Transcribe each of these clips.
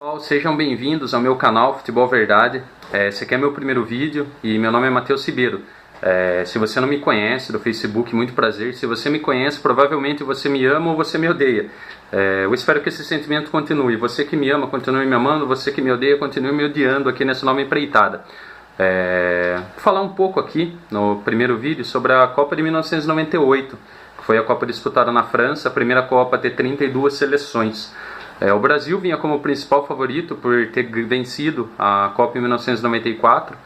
Pessoal, sejam bem-vindos ao meu canal Futebol Verdade. Esse aqui é meu primeiro vídeo e meu nome é Matheus Ribeiro. Se você não me conhece do Facebook, muito prazer. Se você me conhece, provavelmente você me ama ou você me odeia. Eu espero que esse sentimento continue. Você que me ama, continue me amando. Você que me odeia, continue me odiando aqui nessa nova empreitada. Vou falar um pouco aqui no primeiro vídeo sobre a Copa de 1998, que foi a Copa disputada na França, a primeira Copa a ter 32 seleções. O Brasil vinha como principal favorito por ter vencido a Copa em 1994.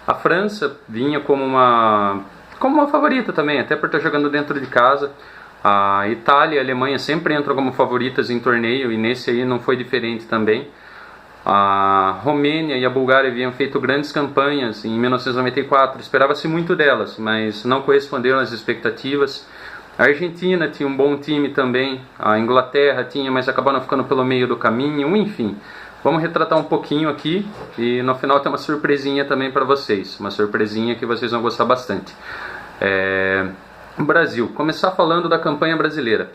A França vinha como uma favorita também, até por estar jogando dentro de casa. A Itália e a Alemanha sempre entram como favoritas em torneio e nesse aí não foi diferente também. A Romênia e a Bulgária haviam feito grandes campanhas em 1994, esperava-se muito delas, mas não corresponderam às expectativas. A Argentina tinha um bom time também, a Inglaterra tinha, mas acabaram ficando pelo meio do caminho, enfim. Vamos retratar um pouquinho aqui e no final tem uma surpresinha também para vocês, uma surpresinha que vocês vão gostar bastante. Brasil, começar falando da campanha brasileira.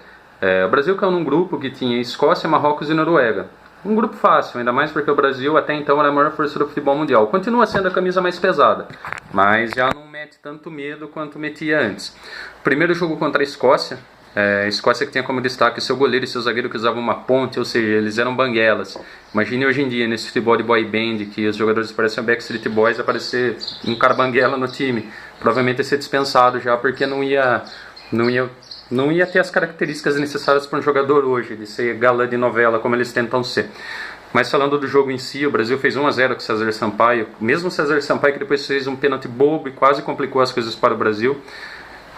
O Brasil caiu num grupo que tinha Escócia, Marrocos e Noruega. Um grupo fácil, ainda mais porque o Brasil até então era a maior força do futebol mundial. Continua sendo a camisa mais pesada, mas já não mete tanto medo quanto metia antes. Primeiro jogo contra a Escócia. A Escócia que tinha como destaque seu goleiro e seu zagueiro que usavam uma ponte, ou seja, eles eram banguelas. Imagine hoje em dia, nesse futebol de boy band, que os jogadores parecem Backstreet Boys, aparecer um cara banguela no time. Provavelmente ia ser dispensado já, porque não ia ter as características necessárias para um jogador hoje, de ser galã de novela, como eles tentam ser. Mas falando do jogo em si, o Brasil fez 1-0 com o César Sampaio. Mesmo o César Sampaio que depois fez um pênalti bobo e quase complicou as coisas para o Brasil.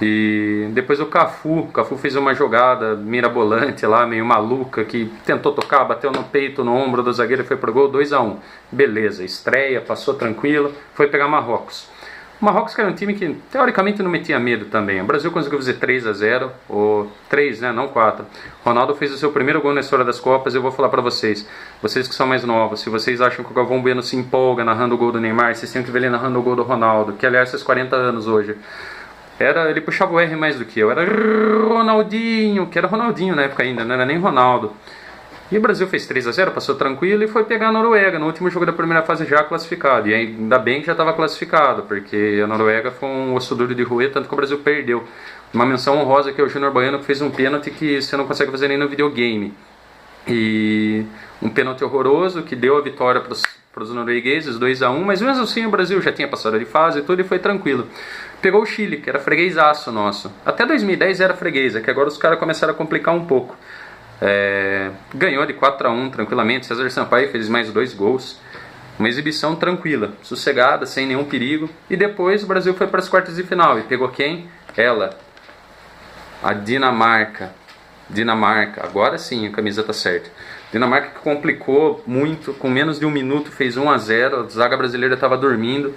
E depois o Cafu fez uma jogada mirabolante lá, meio maluca, que tentou tocar, bateu no peito, no ombro do zagueiro e foi pro gol, 2-1. Beleza, estreia, passou tranquilo, foi pegar Marrocos. O Marrocos que era um time que teoricamente não metia medo também. O Brasil conseguiu fazer 3-0, ou 3, né, não 4. Ronaldo fez o seu primeiro gol na história das Copas. Eu vou falar pra vocês que são mais novos, se vocês acham que o Galvão Bueno se empolga narrando o gol do Neymar, vocês têm que ver ele narrando o gol do Ronaldo, que aliás faz 40 anos hoje. Ele puxava o R mais do que eu, era Ronaldinho, que era Ronaldinho na época ainda, não era nem Ronaldo. E o Brasil fez 3-0, passou tranquilo e foi pegar a Noruega no último jogo da primeira fase já classificado. E ainda bem que já estava classificado, porque a Noruega foi um osso duro de roer, tanto que o Brasil perdeu. Uma menção honrosa que é o Júnior Baiano, que fez um pênalti que você não consegue fazer nem no videogame. E um pênalti horroroso que deu a vitória para os noruegueses, 2-1, mas mesmo assim o Brasil já tinha passado de fase e tudo e foi tranquilo. Pegou o Chile, que era freguesaço nosso. Até 2010 era freguesa, que agora os caras começaram a complicar um pouco. Ganhou de 4-1 tranquilamente. César Sampaio fez mais 2 gols. Uma exibição tranquila, sossegada, sem nenhum perigo. E depois o Brasil foi para as quartas de final. E pegou quem? Ela, a Dinamarca. Agora sim a camisa tá certa. Dinamarca que complicou muito. Com menos de um minuto fez 1-0. A zaga brasileira estava dormindo.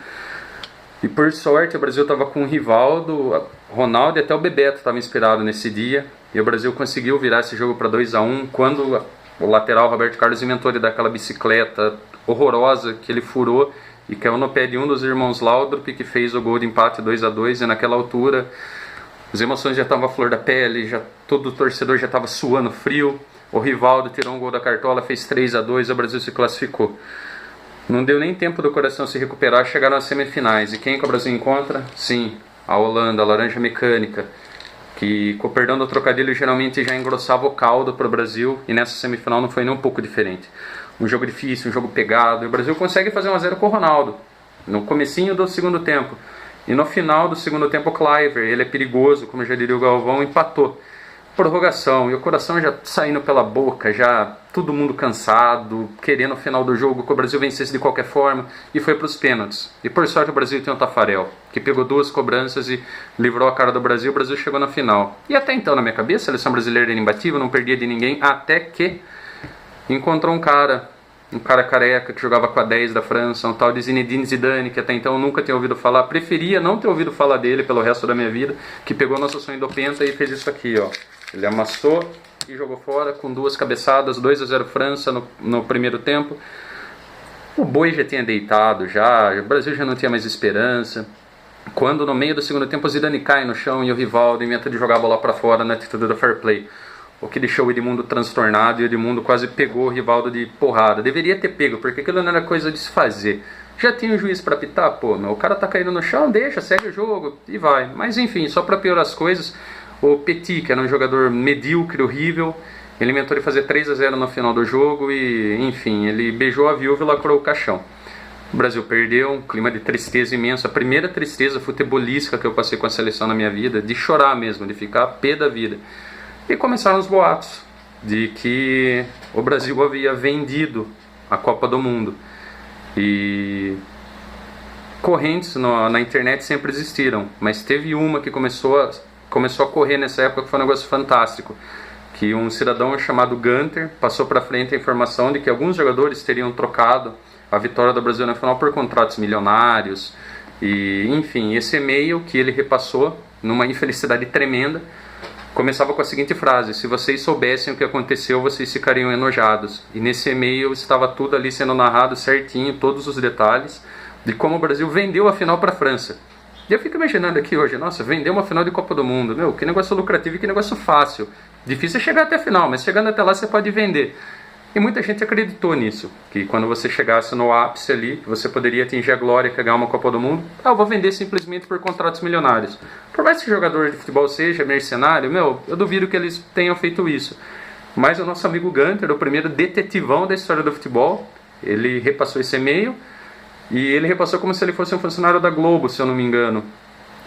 E por sorte o Brasil estava com o Rivaldo, Ronaldo e até o Bebeto estava inspirado nesse dia. E o Brasil conseguiu virar esse jogo para 2-1 quando o lateral Roberto Carlos inventou de dar aquela bicicleta horrorosa que ele furou e caiu no pé de um dos irmãos Laudrup, que fez o gol de empate 2-2. E naquela altura as emoções já estavam à flor da pele, todo o torcedor já estava suando frio. O Rivaldo tirou um gol da cartola, fez 3-2 e o Brasil se classificou. Não deu nem tempo do coração se recuperar, chegaram às semifinais. E quem que o Brasil encontra? Sim, a Holanda, a Laranja Mecânica, que, com o perdão do trocadilho, geralmente já engrossava o caldo para o Brasil. E nessa semifinal não foi nem um pouco diferente. Um jogo difícil, um jogo pegado. E o Brasil consegue fazer 1-0 com o Ronaldo, no comecinho do segundo tempo. E no final do segundo tempo o Kluivert, ele é perigoso, como já diria o Galvão, empatou. Prorrogação, e o coração já saindo pela boca, já todo mundo cansado, querendo o final do jogo que o Brasil vencesse de qualquer forma, e foi para os pênaltis. E por sorte o Brasil tem o Tafarel, que pegou 2 cobranças e livrou a cara do Brasil. O Brasil chegou na final. E até então, na minha cabeça, a seleção brasileira era imbatível, não perdia de ninguém, até que encontrou um cara careca que jogava com a 10 da França, um tal de Zinedine Zidane, que até então eu nunca tinha ouvido falar, preferia não ter ouvido falar dele pelo resto da minha vida, que pegou nosso sonho do Penta e fez isso aqui, ó. Ele amassou e jogou fora com 2 cabeçadas, 2-0 França no primeiro tempo. O boi já tinha deitado, o Brasil já não tinha mais esperança. Quando no meio do segundo tempo o Zidane cai no chão e o Rivaldo inventa de jogar a bola para fora na atitude do fair play. o que deixou o Edmundo transtornado, e o Edmundo quase pegou o Rivaldo de porrada. Deveria ter pego, porque aquilo não era coisa de se fazer. Já tinha o juiz pra apitar, pô, meu, o cara tá caindo no chão, deixa, segue o jogo e vai. Mas enfim, só pra piorar as coisas, o Petit, que era um jogador medíocre, horrível, ele inventou de fazer 3-0 no final do jogo e, enfim, ele beijou a viúva e lacrou o caixão. O Brasil perdeu, um clima de tristeza imenso, a primeira tristeza futebolística que eu passei com a seleção na minha vida, de chorar mesmo, de ficar a pé da vida. E começaram os boatos de que o Brasil havia vendido a Copa do Mundo. E correntes na internet sempre existiram, mas teve uma que começou a correr nessa época, que foi um negócio fantástico, que um cidadão chamado Gunter passou para frente a informação de que alguns jogadores teriam trocado a vitória do Brasil na final por contratos milionários. E enfim, esse e-mail que ele repassou, numa infelicidade tremenda, começava com a seguinte frase: se vocês soubessem o que aconteceu, vocês ficariam enojados. E nesse e-mail estava tudo ali sendo narrado certinho, todos os detalhes de como o Brasil vendeu a final para a França. E eu fico imaginando aqui hoje, nossa, vender uma final de Copa do Mundo, meu, que negócio lucrativo e que negócio fácil. Difícil é chegar até a final, mas chegando até lá você pode vender. E muita gente acreditou nisso, que quando você chegasse no ápice ali, que você poderia atingir a glória, que é ganhar uma Copa do Mundo, eu vou vender simplesmente por contratos milionários. Por mais que o jogador de futebol seja mercenário, meu, eu duvido que eles tenham feito isso. Mas o nosso amigo Gunter, o primeiro detetivão da história do futebol, ele repassou esse e-mail, e ele repassou como se ele fosse um funcionário da Globo, se eu não me engano.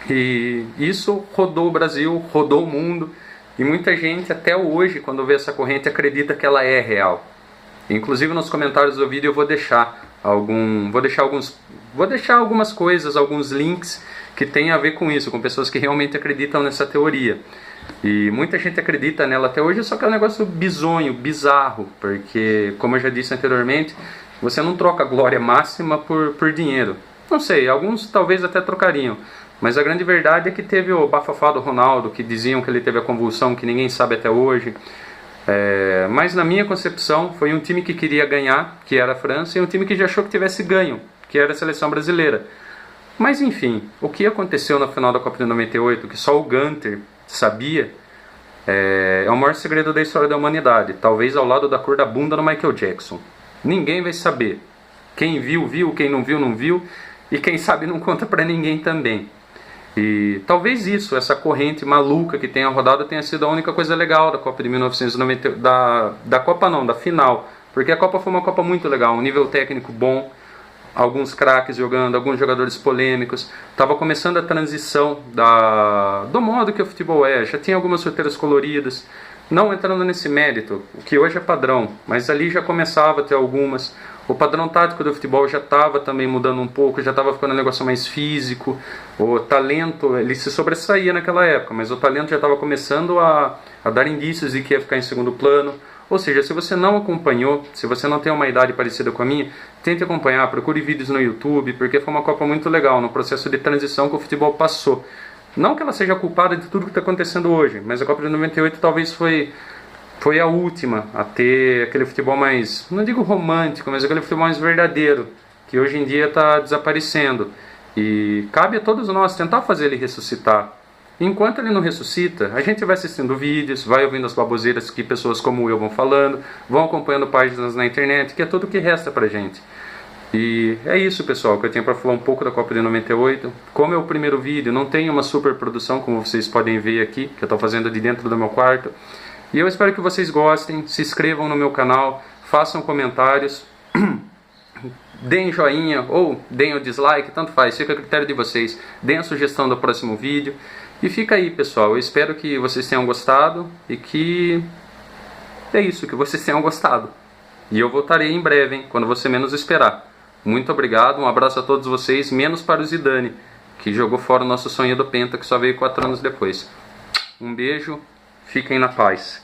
E isso rodou o Brasil, rodou o mundo, e muita gente até hoje, quando vê essa corrente, acredita que ela é real. Inclusive nos comentários do vídeo eu vou deixar algumas coisas, alguns links que tem a ver com isso, com pessoas que realmente acreditam nessa teoria. E muita gente acredita nela até hoje, só que é um negócio bizonho, bizarro, porque, como eu já disse anteriormente, você não troca glória máxima por dinheiro. Não sei, alguns talvez até trocariam, mas a grande verdade é que teve o bafafá do Ronaldo, que diziam que ele teve a convulsão, que ninguém sabe até hoje. Mas na minha concepção foi um time que queria ganhar, que era a França, e um time que já achou que tivesse ganho, que era a seleção brasileira. Mas enfim, o que aconteceu na final da Copa de 98, que só o Gunter sabia, é o maior segredo da história da humanidade, talvez ao lado da cor da bunda do Michael Jackson. Ninguém vai saber. Quem viu, viu, quem não viu, não viu, e quem sabe não conta pra ninguém também. E talvez isso, essa corrente maluca que tenha rodado, tenha sido a única coisa legal da Copa de 1990, da Copa não, da final, porque a Copa foi uma Copa muito legal, um nível técnico bom, alguns craques jogando, alguns jogadores polêmicos, estava começando a transição do modo que o futebol é, já tinha algumas chuteiras coloridas, não entrando nesse mérito, o que hoje é padrão, mas ali já começava a ter algumas. O padrão tático do futebol já estava também mudando um pouco, já estava ficando um negócio mais físico. O talento, ele se sobressaía naquela época, mas o talento já estava começando a dar indícios de que ia ficar em segundo plano. Ou seja, se você não acompanhou, se você não tem uma idade parecida com a minha, tente acompanhar, procure vídeos no YouTube, porque foi uma Copa muito legal, no processo de transição que o futebol passou. Não que ela seja culpada de tudo que está acontecendo hoje, mas a Copa de 98 talvez foi a última a ter aquele futebol mais, não digo romântico, mas aquele futebol mais verdadeiro, que hoje em dia está desaparecendo. E cabe a todos nós tentar fazer ele ressuscitar. Enquanto ele não ressuscita, a gente vai assistindo vídeos, vai ouvindo as baboseiras que pessoas como eu vão falando, vão acompanhando páginas na internet, que é tudo que resta pra gente. E é isso, pessoal, que eu tinha para falar um pouco da Copa de 98. Como é o primeiro vídeo, não tem uma super produção, como vocês podem ver aqui, que eu estou fazendo de dentro do meu quarto. E eu espero que vocês gostem, se inscrevam no meu canal, façam comentários, deem joinha ou deem o dislike, tanto faz, fica a critério de vocês. Deem a sugestão do próximo vídeo. E fica aí, pessoal, eu espero que vocês tenham gostado e que que vocês tenham gostado. E eu voltarei em breve, hein, quando você menos esperar. Muito obrigado, um abraço a todos vocês, menos para o Zidane, que jogou fora o nosso sonho do Penta, que só veio 4 anos depois. Um beijo, fiquem na paz.